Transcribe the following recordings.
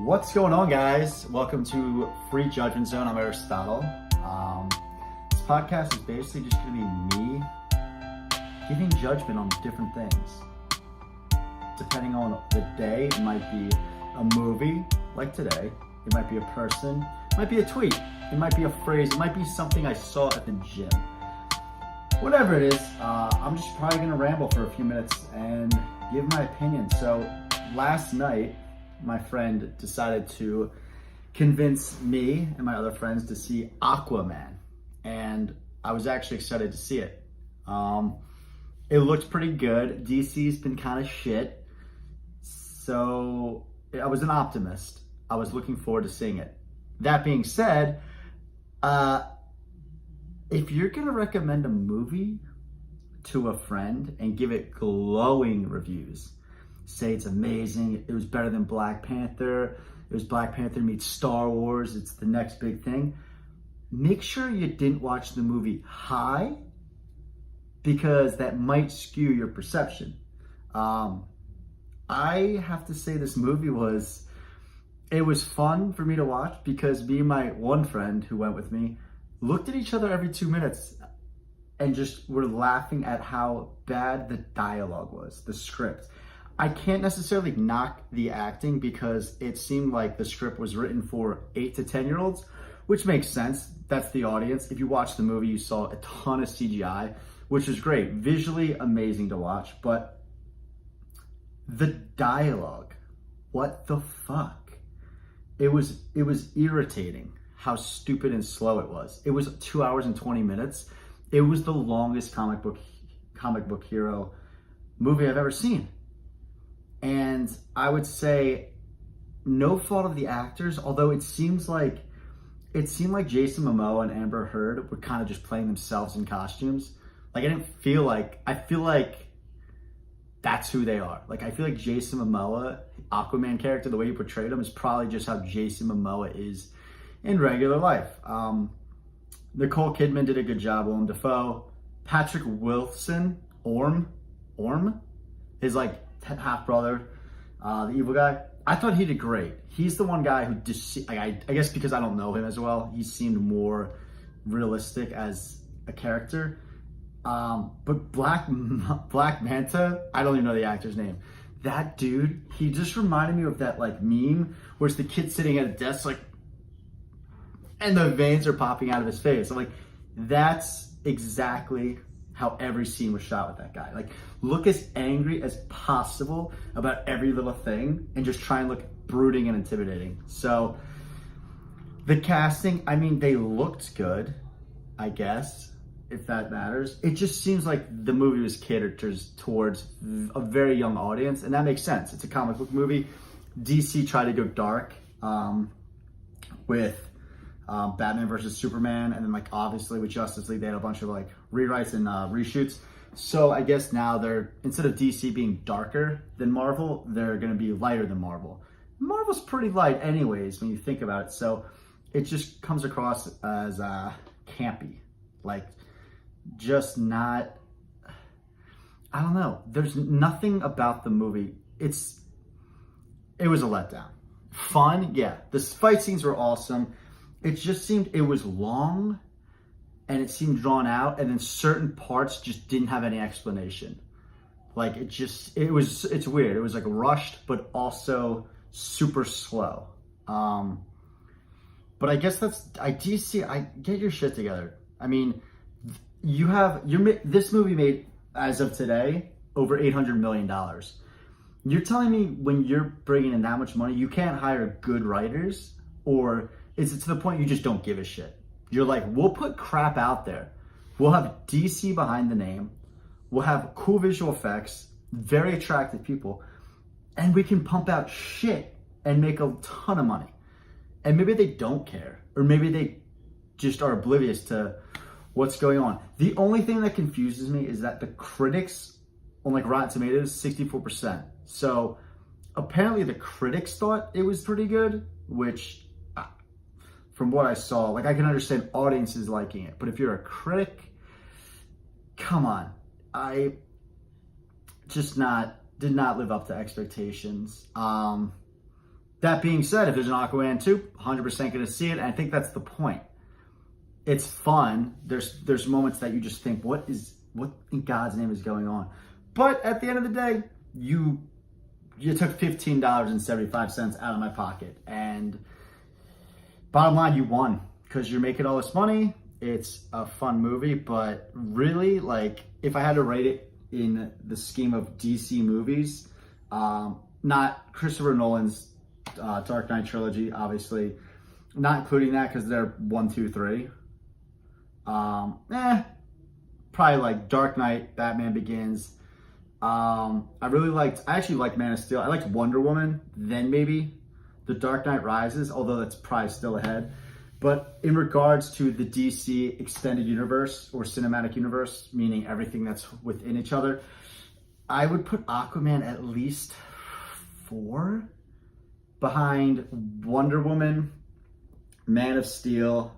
What's going on, guys? Welcome to Free Judgment Zone. I'm Aristotle. This podcast is basically just going to be me giving judgment on different things. Depending on the day, it might be a movie, like today. It might be a person. It might be a tweet. It might be a phrase. It might be something I saw at the gym. Whatever it is, I'm just probably going to ramble for a few minutes and give my opinion. So last night, my friend decided to convince me and my other friends to see Aquaman, and I was actually excited to see it. It looked pretty good. DC's been kind of shit, so I was an optimist. I was looking forward to seeing it. That being said, if you're gonna recommend a movie to a friend and give it glowing reviews, say it's amazing, it was better than Black Panther, it was Black Panther meets Star Wars, it's the next big thing, make sure you didn't watch the movie high, because that might skew your perception. I have to say this movie was fun for me to watch, because me and my one friend who went with me looked at each other every 2 minutes and just were laughing at how bad the dialogue was, the script. I can't necessarily knock the acting, because it seemed like the script was written for 8 to 10-year-olds, which makes sense. That's the audience. If you watch the movie, you saw a ton of CGI, which was great. Visually amazing to watch, but the dialogue, what the fuck? It was irritating how stupid and slow it was. It was 2 hours and 20 minutes. It was the longest comic book hero movie I've ever seen. And I would say no fault of the actors, although it seemed like Jason Momoa and Amber Heard were kind of just playing themselves in costumes. Like, I feel like that's who they are. Like, I feel like Jason Momoa, Aquaman character, the way he portrayed him is probably just how Jason Momoa is in regular life. Nicole Kidman did a good job. Willem Dafoe, Patrick Wilson, Orm, his like half brother, the evil guy. I thought he did great. He's the one guy who just, I guess because I don't know him as well, he seemed more realistic as a character. But Black Manta, I don't even know the actor's name. That dude, he just reminded me of that like meme where it's the kid sitting at a desk like, and the veins are popping out of his face. I'm like, that's exactly how every scene was shot with that guy. Like, look as angry as possible about every little thing and just try and look brooding and intimidating. So the casting, I mean, they looked good, I guess, if that matters. It just seems like the movie was catered towards a very young audience, and that makes sense. It's a comic book movie. DC tried to go dark with Batman versus Superman, and then like obviously with Justice League they had a bunch of like rewrites and reshoots. So I guess now they're, instead of DC being darker than Marvel, they're going to be lighter than Marvel. Marvel's pretty light anyways when you think about it, so it just comes across as campy, like just not, I don't know, there's nothing about the movie. It was a letdown. Fun, yeah, the fight scenes were awesome. It just seemed, it was long and it seemed drawn out, and then certain parts just didn't have any explanation. Like it's weird. It was like rushed, but also super slow. But I guess DC, I get your shit together. I mean, this movie made, as of today, over $800 million. You're telling me when you're bringing in that much money, you can't hire good writers? Or is it to the point you just don't give a shit? You're like, we'll put crap out there. We'll have DC behind the name. We'll have cool visual effects, very attractive people, and we can pump out shit and make a ton of money. And maybe they don't care, or maybe they just are oblivious to what's going on. The only thing that confuses me is that the critics on like Rotten Tomatoes, 64%. So apparently the critics thought it was pretty good, which from what I saw, like I can understand audiences liking it, but if you're a critic, come on. I just did not live up to expectations. That being said, if there's an Aquaman 2, 100% going to see it. And I think that's the point. It's fun. There's moments that you just think, what in God's name is going on? But at the end of the day, you took $15.75 out of my pocket. And bottom line, you won because you're making all this money. It's a fun movie, but really, like, if I had to rate it in the scheme of DC movies, not Christopher Nolan's Dark Knight trilogy, obviously, not including that because they're 1, 2, 3. Probably like Dark Knight, Batman Begins. I actually liked Man of Steel. I liked Wonder Woman, then maybe The Dark Knight Rises, although that's probably still ahead. But in regards to the DC extended universe or cinematic universe, meaning everything that's within each other, I would put Aquaman at least 4 behind Wonder Woman, Man of Steel,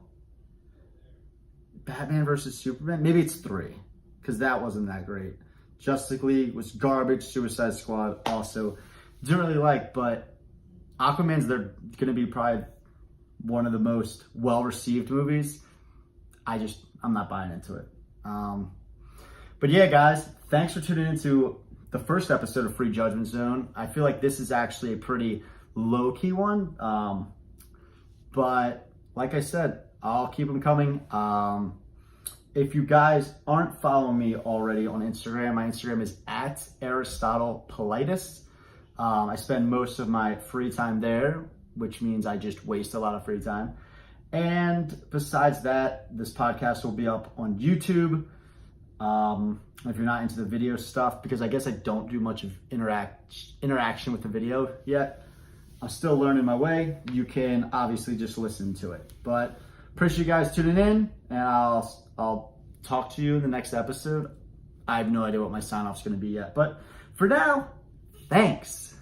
Batman versus Superman. Maybe it's 3 because that wasn't that great. Justice League was garbage. Suicide Squad also didn't really like, but they're going to be probably one of the most well-received movies. I'm not buying into it. But yeah, guys, thanks for tuning into the first episode of Free Judgment Zone. I feel like this is actually a pretty low-key one. But like I said, I'll keep them coming. If you guys aren't following me already on Instagram, my Instagram is @AristotlePolitis. I spend most of my free time there, which means I just waste a lot of free time. And besides that, this podcast will be up on YouTube. If you're not into the video stuff, because I guess I don't do much of interaction with the video yet. I'm still learning my way. You can obviously just listen to it. But appreciate you guys tuning in, and I'll talk to you in the next episode. I have no idea what my sign-off is going to be yet. But for now, thanks.